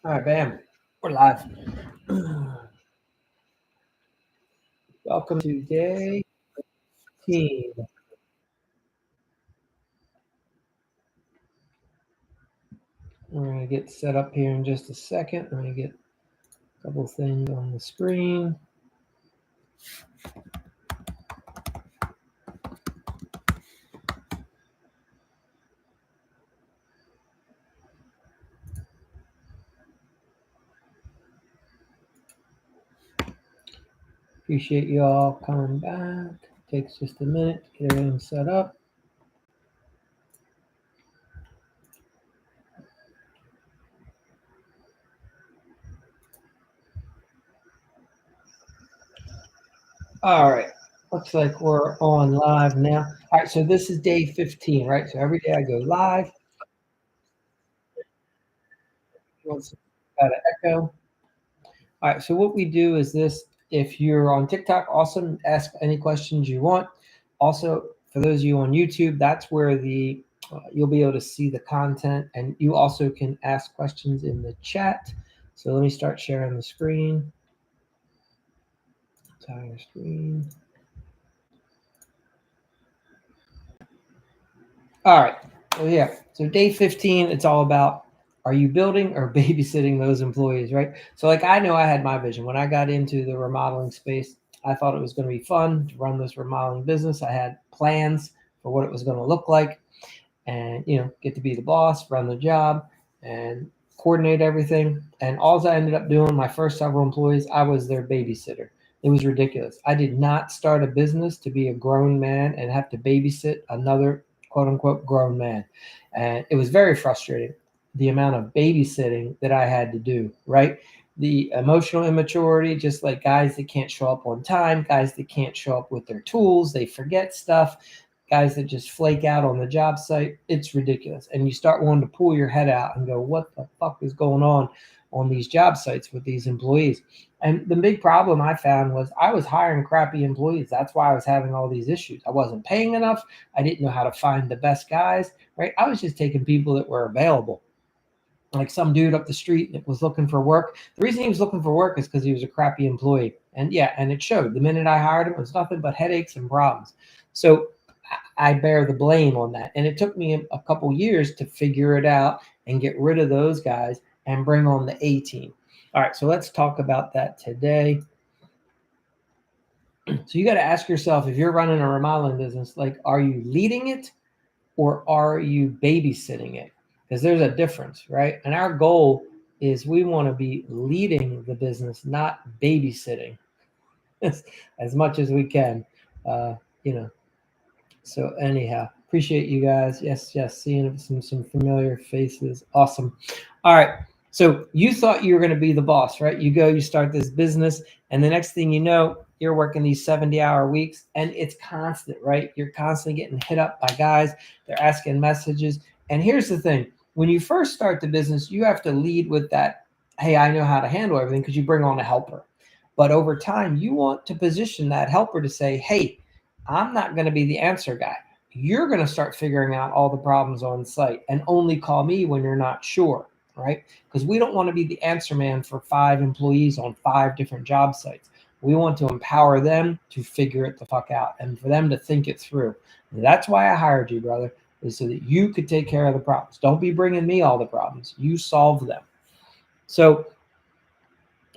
All right, bam. We're live. Welcome to day 15. We're going to get set up here in just a second. Let me get a couple things on the screen. Appreciate you all coming back. Takes just a minute to get everything set up. All right. Looks like we're on live now. All right, so this is day 15, right? So every day I go live. Got an echo. All right, so what we do is this. If you're on TikTok, awesome. Ask any questions you want. Also, for those of you on YouTube, that's where you'll be able to see the content, and you also can ask questions in the chat. So let me start sharing the screen. Entire screen. All right. So yeah. So day 15, it's all about, are you building or babysitting those employees, right? So like, I know I had my vision when I got into the remodeling space. I thought it was going to be fun to run this remodeling business. I had plans for what it was going to look like, and get to be the boss, run the job, and coordinate everything. And all I ended up doing, my first several employees, I was their babysitter. It was ridiculous. I did not start a business to be a grown man and have to babysit another quote unquote grown man. And it was very frustrating, the amount of babysitting that I had to do, right? The emotional immaturity, just like guys that can't show up on time, guys that can't show up with their tools, they forget stuff, guys that just flake out on the job site. It's ridiculous. And you start wanting to pull your head out and go, what the fuck is going on these job sites with these employees? And the big problem I found was I was hiring crappy employees. That's why I was having all these issues. I wasn't paying enough. I didn't know how to find the best guys, right? I was just taking people that were available. Like some dude up the street that was looking for work. The reason he was looking for work is because he was a crappy employee. And yeah, and it showed. The minute I hired him, it was nothing but headaches and problems. So I bear the blame on that. And it took me a couple years to figure it out and get rid of those guys and bring on the A team. All right, so let's talk about that today. So you got to ask yourself, if you're running a remodeling business, like, are you leading it or are you babysitting it? Because there's a difference, right? And our goal is we want to be leading the business, not babysitting as much as we can, So anyhow, appreciate you guys. Yes, seeing some familiar faces. Awesome. All right. So you thought you were going to be the boss, right? You start this business, and the next thing you know, you're working these 70-hour weeks, and it's constant, right? You're constantly getting hit up by guys. They're asking messages. And here's the thing. When you first start the business, you have to lead with that, hey, I know how to handle everything, because you bring on a helper. But over time, you want to position that helper to say, hey, I'm not going to be the answer guy. You're going to start figuring out all the problems on site and only call me when you're not sure, right? Because we don't want to be the answer man for 5 employees on 5 different job sites. We want to empower them to figure it the fuck out and for them to think it through. And that's why I hired you, brother, is so that you could take care of the problems. Don't be bringing me all the problems. You solve them. So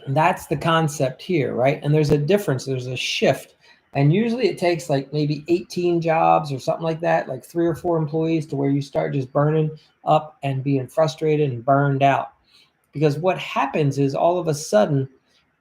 that's the concept here, right? And there's a difference. There's a shift. And usually it takes like maybe 18 jobs or something like that, like 3 or 4 employees, to where you start just burning up and being frustrated and burned out. Because what happens is all of a sudden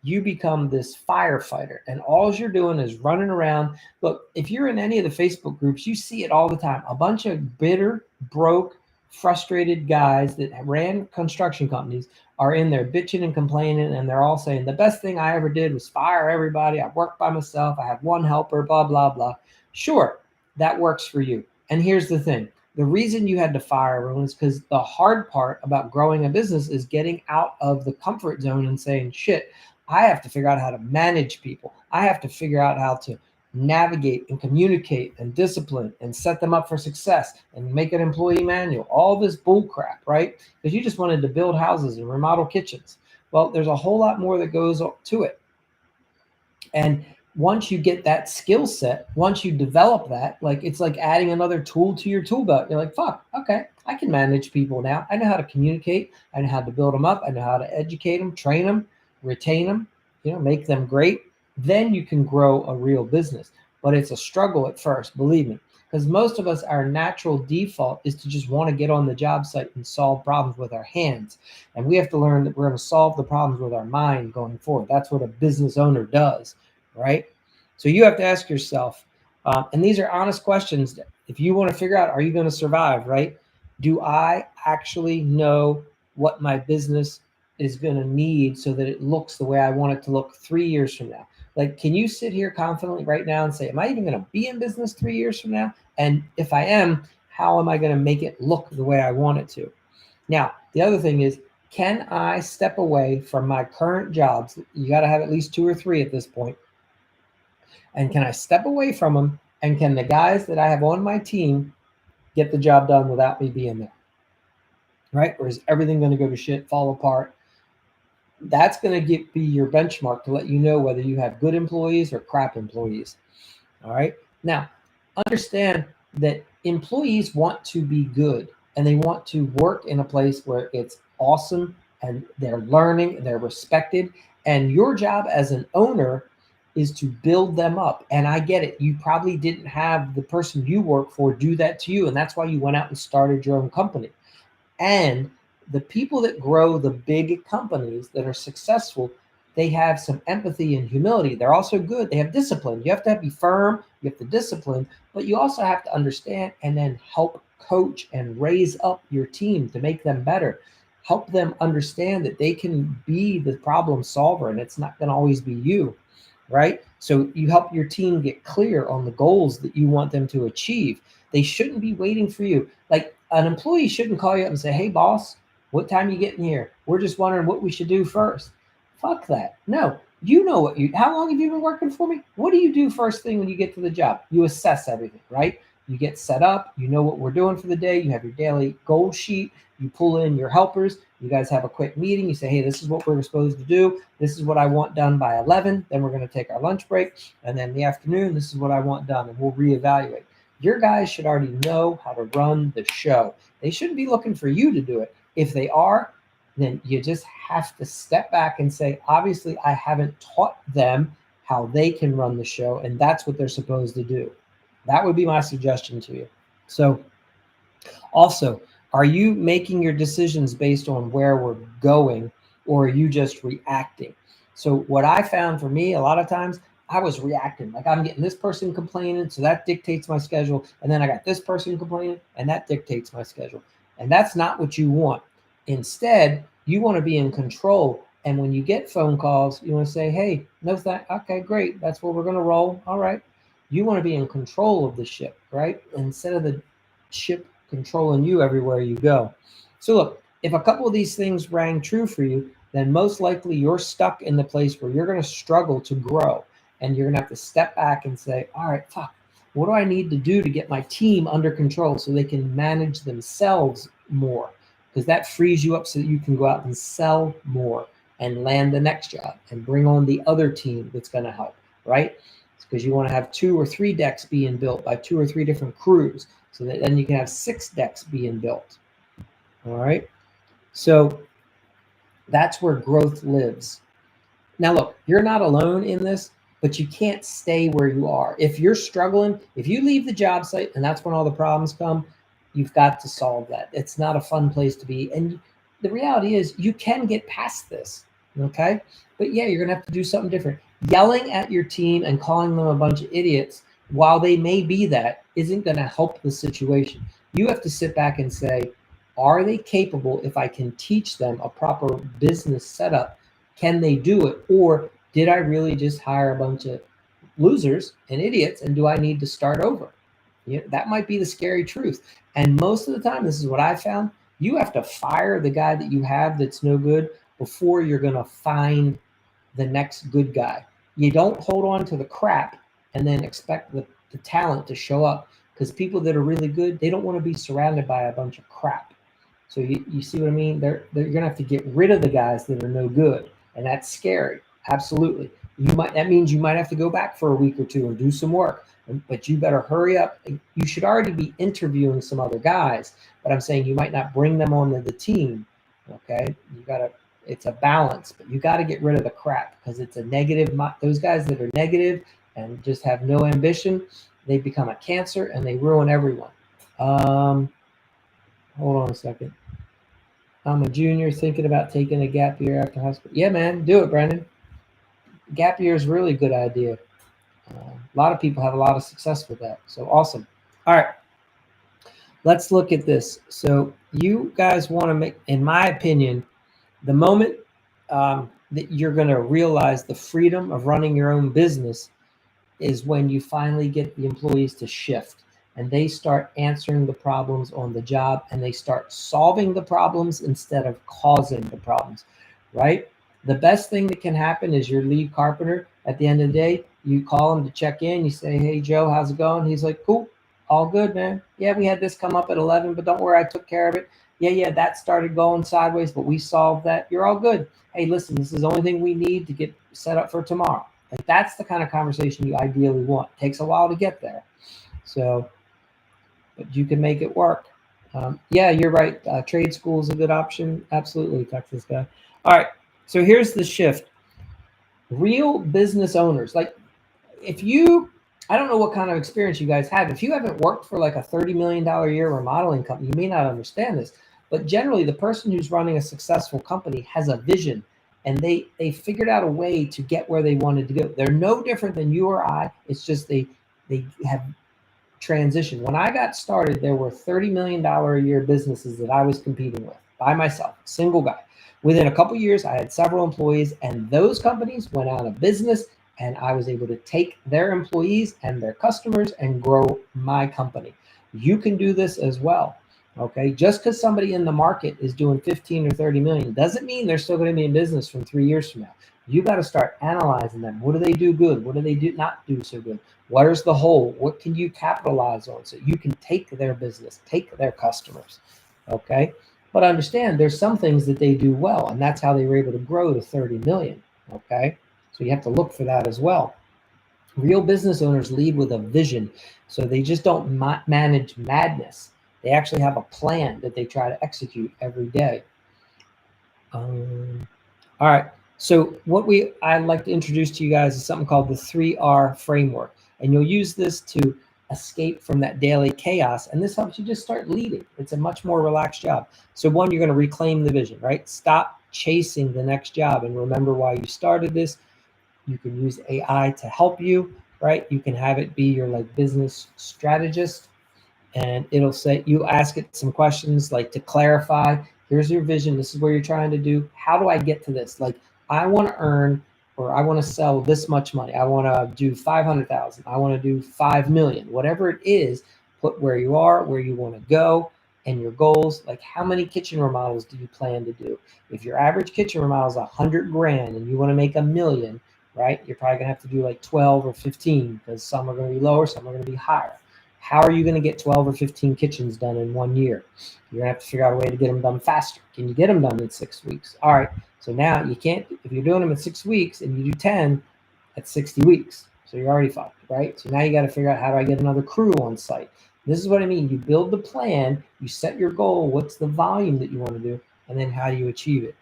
you become this firefighter, and all you're doing is running around. Look, if you're in any of the Facebook groups, you see it all the time. A bunch of bitter, broke, frustrated guys that ran construction companies are in there bitching and complaining, and they're all saying, the best thing I ever did was fire everybody. I worked by myself. I have 1 helper, blah, blah, blah. Sure, that works for you. And here's the thing. The reason you had to fire everyone is because the hard part about growing a business is getting out of the comfort zone and saying, shit, I have to figure out how to manage people. I have to figure out how to navigate and communicate and discipline and set them up for success and make an employee manual, all this bull crap, right? Because you just wanted to build houses and remodel kitchens. Well, there's a whole lot more that goes to it. And once you get that skill set, once you develop that, like it's like adding another tool to your tool belt. You're like, fuck, okay, I can manage people now. I know how to communicate. I know how to build them up. I know how to educate them, train them, retain them, make them great. Then you can grow a real business. But it's a struggle at first, believe me, because most of us, our natural default is to just want to get on the job site and solve problems with our hands. And we have to learn that we're going to solve the problems with our mind going forward. That's what a business owner does, right? So you have to ask yourself, and these are honest questions. If you want to figure out, are you going to survive, right? Do I actually know what my business is going to need so that it looks the way I want it to look 3 years from now? Like, can you sit here confidently right now and say, am I even going to be in business 3 years from now? And if I am, how am I going to make it look the way I want it to? Now, the other thing is, can I step away from my current jobs? You got to have at least 2 or 3 at this point. And can I step away from them? And can the guys that I have on my team get the job done without me being there? Right? Or is everything going to go to shit, fall apart? That's going to be your benchmark to let you know whether you have good employees or crap employees. All right. Now, understand that employees want to be good and they want to work in a place where it's awesome and they're learning, they're respected. And your job as an owner is to build them up. And I get it. You probably didn't have the person you work for do that to you. And that's why you went out and started your own company. And the people that grow the big companies that are successful, they have some empathy and humility. They're also good. They have discipline. You have to be firm. You have to discipline, but you also have to understand and then help coach and raise up your team to make them better. Help them understand that they can be the problem solver and it's not going to always be you, right? So you help your team get clear on the goals that you want them to achieve. They shouldn't be waiting for you. Like an employee shouldn't call you up and say, hey, boss, what time you getting here? We're just wondering what we should do first. Fuck that. No, you know how long have you been working for me? What do you do first thing when you get to the job? You assess everything, right? You get set up, you know what we're doing for the day, you have your daily goal sheet, you pull in your helpers, you guys have a quick meeting, you say, hey, this is what we're supposed to do, this is what I want done by 11, then we're going to take our lunch break, and then in the afternoon, this is what I want done, and we'll reevaluate. Your guys should already know how to run the show. They shouldn't be looking for you to do it. If they are, then you just have to step back and say, obviously, I haven't taught them how they can run the show, and that's what they're supposed to do. That would be my suggestion to you. So also, are you making your decisions based on where we're going, or are you just reacting? So what I found for me, a lot of times, I was reacting. Like I'm getting this person complaining, so that dictates my schedule. And then I got this person complaining, and that dictates my schedule. And that's not what you want. Instead, you want to be in control. And when you get phone calls, you want to say, hey, no, okay, great. That's where we're going to roll. All right. You want to be in control of the ship, right? Instead of the ship controlling you everywhere you go. So look, if a couple of these things rang true for you, then most likely you're stuck in the place where you're going to struggle to grow. And you're going to have to step back and say, all right, fuck, what do I need to do to get my team under control so they can manage themselves more? Because that frees you up so that you can go out and sell more and land the next job and bring on the other team that's going to help, right? Because you want to have 2 or 3 decks being built by 2 or 3 different crews so that then you can have 6 decks being built. All right. So that's where growth lives. Now, look, you're not alone in this, but you can't stay where you are. If you're struggling, if you leave the job site and that's when all the problems come, you've got to solve that. It's not a fun place to be. And the reality is you can get past this. Okay. But yeah, you're going to have to do something different. Yelling at your team and calling them a bunch of idiots, while they may be that, isn't going to help the situation. You have to sit back and say, are they capable? If I can teach them a proper business setup, can they do it? Or did I really just hire a bunch of losers and idiots? And do I need to start over? That might be the scary truth. And most of the time, this is what I found, you have to fire the guy that you have that's no good before you're going to find the next good guy. You don't hold on to the crap and then expect the talent to show up, because people that are really good, they don't want to be surrounded by a bunch of crap. So you see what I mean? You're gonna have to get rid of the guys that are no good, and that's scary. Absolutely. That means you might have to go back for a week or two and do some work, but you better hurry up. You should already be interviewing some other guys, but I'm saying you might not bring them onto the team. Okay, it's a balance, but you got to get rid of the crap, because it's a negative. Those guys that are negative and just have no ambition, they become a cancer and they ruin everyone. Hold on a second. I'm a junior thinking about taking a gap year after high school. Yeah, man, do it, Brandon. Gap year is really a good idea. A lot of people have a lot of success with that. So awesome. All right, let's look at this. So you guys want to make, in my opinion, the moment that you're going to realize the freedom of running your own business is when you finally get the employees to shift and they start answering the problems on the job, and they start solving the problems instead of causing the problems, right? The best thing that can happen is your lead carpenter, at the end of the day, you call him to check in. You say, hey, Joe, how's it going? He's like, cool, all good, man. Yeah, we had this come up at 11, but don't worry, I took care of it. Yeah, that started going sideways, but we solved that. You're all good. Hey, listen, this is the only thing we need to get set up for tomorrow. Like, that's the kind of conversation you ideally want. It takes a while to get there. So, but you can make it work. Yeah, you're right. Trade school is a good option. Absolutely, Texas guy. All right, so here's the shift. Real business owners, like I don't know what kind of experience you guys have. If you haven't worked for like a $30 million a year remodeling company, you may not understand this. But generally, the person who's running a successful company has a vision, and they figured out a way to get where they wanted to go. They're no different than you or I. It's just they have transition. When I got started, there were $30 million a year businesses that I was competing with by myself, single guy. Within a couple years, I had several employees, and those companies went out of business, and I was able to take their employees and their customers and grow my company. You can do this as well. Okay, just because somebody in the market is doing 15 or 30 million doesn't mean they're still going to be in business from 3 years from now. You got to start analyzing them. What do they do good? What do they not do so good? Where's the hole? What can you capitalize on so you can take their business, take their customers? Okay, but understand there's some things that they do well, and that's how they were able to grow to 30 million. Okay, so you have to look for that as well. Real business owners lead with a vision, so they just don't manage madness. They actually have a plan that they try to execute every day. All right. So I'd like to introduce to you guys is something called the 3R framework. And you'll use this to escape from that daily chaos. And this helps you just start leading. It's a much more relaxed job. So one, you're going to reclaim the vision, right? Stop chasing the next job and remember why you started this. You can use AI to help you, right? You can have it be your like business strategist, and it'll say, you ask it some questions like to clarify, here's your vision, this is where you're trying to do, how do I get to this? Like, I want to earn, or I want to sell this much money, I want to do 500,000, I want to do 5 million, whatever it is. Put where you are, where you want to go, and your goals. Like, how many kitchen remodels do you plan to do? If your average kitchen remodel is 100 grand and you want to make $1 million, right, you're probably gonna have to do like 12 or 15, because some are going to be lower, some are going to be higher. How are you going to get 12 or 15 kitchens done in 1 year? You're going to have to figure out a way to get them done faster. Can you get them done in 6 weeks? All right. So now you can't, if you're doing them in 6 weeks and you do 10, that's 60 weeks. So you're already fucked, right? So now you got to figure out, how do I get another crew on site? This is what I mean. You build the plan, you set your goal, what's the volume that you want to do, and then how do you achieve it?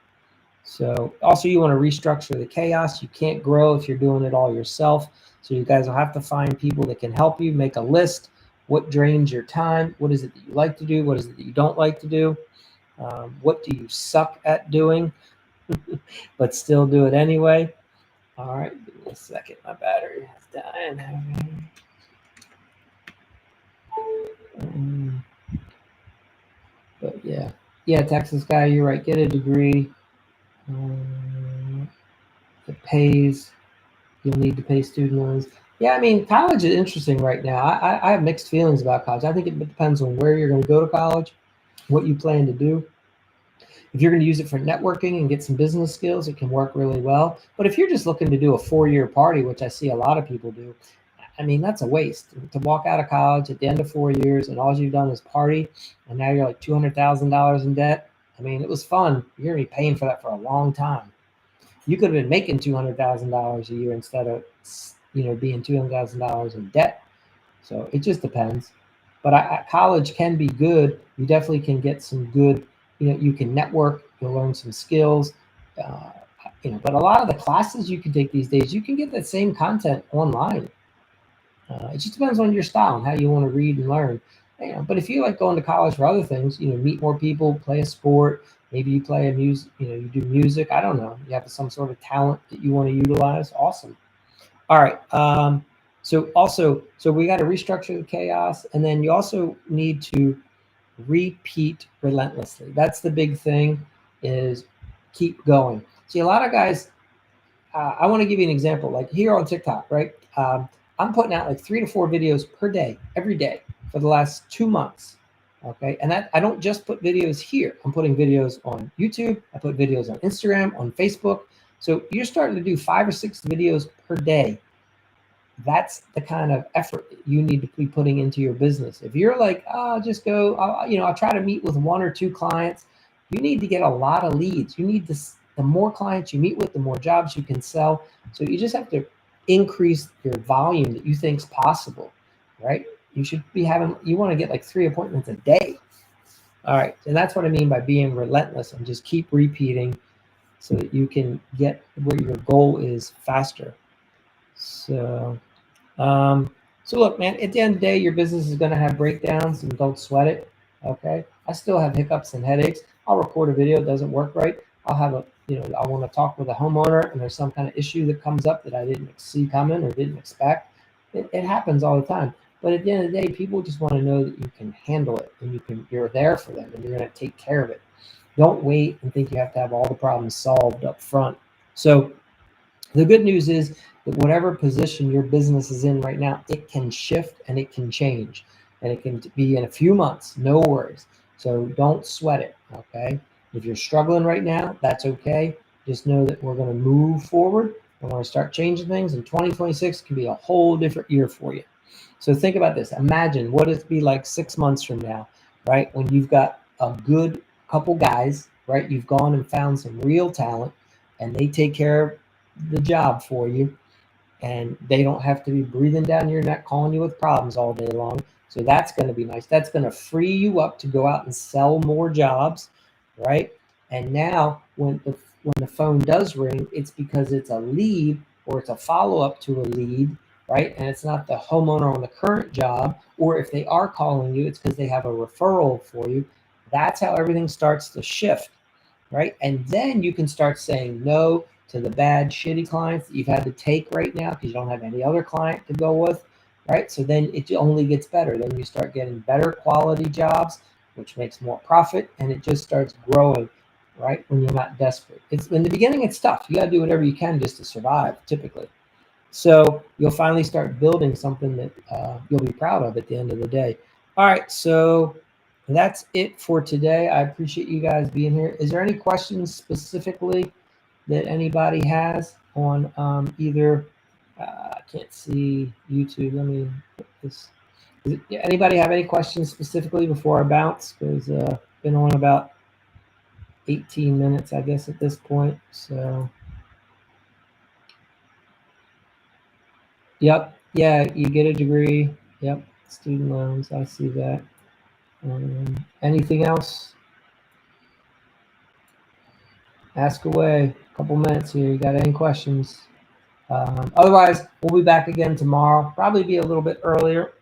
So also you want to restructure the chaos. You can't grow if you're doing it all yourself. So you guys will have to find people that can help you. Make a list. What drains your time? What is it that you like to do? What is it that you don't like to do? What do you suck at doing, but still do it anyway? All right, give me a second. My battery is dying. But yeah, Texas guy, you're right. Get a degree. It pays. You'll need to pay student loans. Yeah, I mean, college is interesting right now. I have mixed feelings about college. I think it depends on where you're going to go to college, what you plan to do. If you're going to use it for networking and get some business skills, it can work really well. But if you're just looking to do a 4-year party, which I see a lot of people do, I mean, that's a waste to walk out of college at the end of 4 years and all you've done is party, and now you're like $200,000 in debt. I mean, it was fun. You're gonna be paying for that for a long time. You could have been making $200,000 a year instead of, being $200,000 in debt. So it just depends. But college can be good. You definitely can get some good, you can network, you'll learn some skills. Uh, but a lot of the classes you can take these days, you can get that same content online. It just depends on your style and how you want to read and learn. But if you like going to college for other things, meet more people, play a sport, maybe you play a music, you do music. I don't know. You have some sort of talent that you want to utilize. Awesome. All right. So we got to restructure the chaos, and then you also need to repeat relentlessly. That's the big thing, is keep going. See, a lot of guys, I want to give you an example, like here on TikTok, right? I'm putting out like 3 to 4 videos per day, every day for the last 2 months. Okay. And that I don't just put videos here. I'm putting videos on YouTube. I put videos on Instagram, on Facebook. So you're starting to do 5 or 6 videos per day. That's the kind of effort that you need to be putting into your business. If you're like, oh, just go, I'll try to meet with 1 or 2 clients, you need to get a lot of leads. You need this. The more clients you meet with, the more jobs you can sell. So you just have to increase your volume that you think is possible, right? You should be you want to get like 3 appointments a day. All right. And that's what I mean by being relentless, and just keep repeating so that you can get where your goal is faster. So look, man, at the end of the day, your business is going to have breakdowns, and don't sweat it. Okay. I still have hiccups and headaches. I'll record a video, it doesn't work right. I'll have I want to talk with a homeowner and there's some kind of issue that comes up that I didn't see coming or didn't expect. It happens all the time. But at the end of the day, people just want to know that you can handle it, and you're there for them, and you're going to take care of it. Don't wait and think you have to have all the problems solved up front. So the good news is that whatever position your business is in right now, it can shift and it can change, and it can be in a few months. No worries. So don't sweat it. Okay. If you're struggling right now, that's okay. Just know that we're going to move forward and we're going to start changing things, and 2026 can be a whole different year for you. So think about this. Imagine what it'd be like 6 months from now, right? When you've got a good couple guys, right? You've gone and found some real talent, and they take care of the job for you, and they don't have to be breathing down your neck calling you with problems all day long. So that's going to be nice. That's going to free you up to go out and sell more jobs, right? And now when the phone does ring, it's because it's a lead or it's a follow-up to a lead, right? And it's not the homeowner on the current job, or if they are calling you, it's because they have a referral for you. That's how everything starts to shift, right? And then you can start saying no to the bad, shitty clients that you've had to take right now because you don't have any other client to go with, right? So then it only gets better. Then you start getting better quality jobs, which makes more profit, and it just starts growing, right? When you're not desperate. It's in the beginning, it's tough. You got to do whatever you can just to survive, typically. So you'll finally start building something that you'll be proud of at the end of the day. All right, so that's it for today. I appreciate you guys being here. Is there any questions specifically that anybody has on either? I can't see YouTube. Let me put this. Anybody have any questions specifically before I bounce? Because been on about 18 minutes, I guess, at this point. So, yep, yeah, you get a degree. Yep, student loans. I see that. Anything else? Ask away. A couple minutes here. You got any questions? Otherwise, we'll be back again tomorrow. Probably be a little bit earlier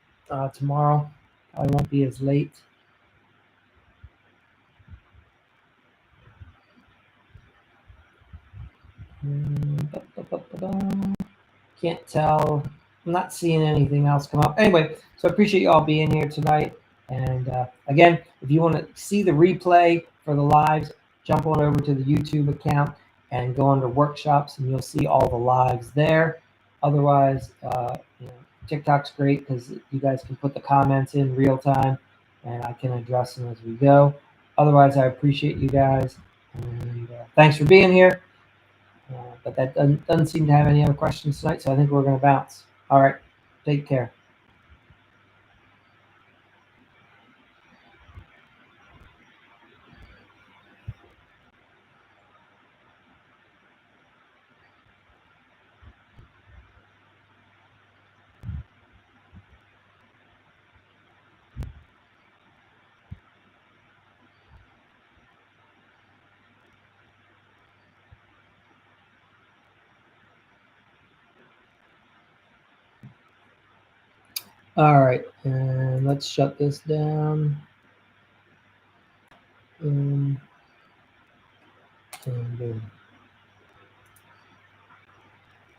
tomorrow. I won't be as late. Can't tell. I'm not seeing anything else come up. Anyway, so I appreciate you all being here tonight. And again, if you want to see the replay for the lives, jump on over to the YouTube account and go under workshops, and you'll see all the lives there. Otherwise, TikTok's great because you guys can put the comments in real time, and I can address them as we go. Otherwise, I appreciate you guys, and thanks for being here. But that doesn't seem to have any other questions tonight, so I think we're going to bounce. All right. Take care. All right, and let's shut this down. Boom, and boom.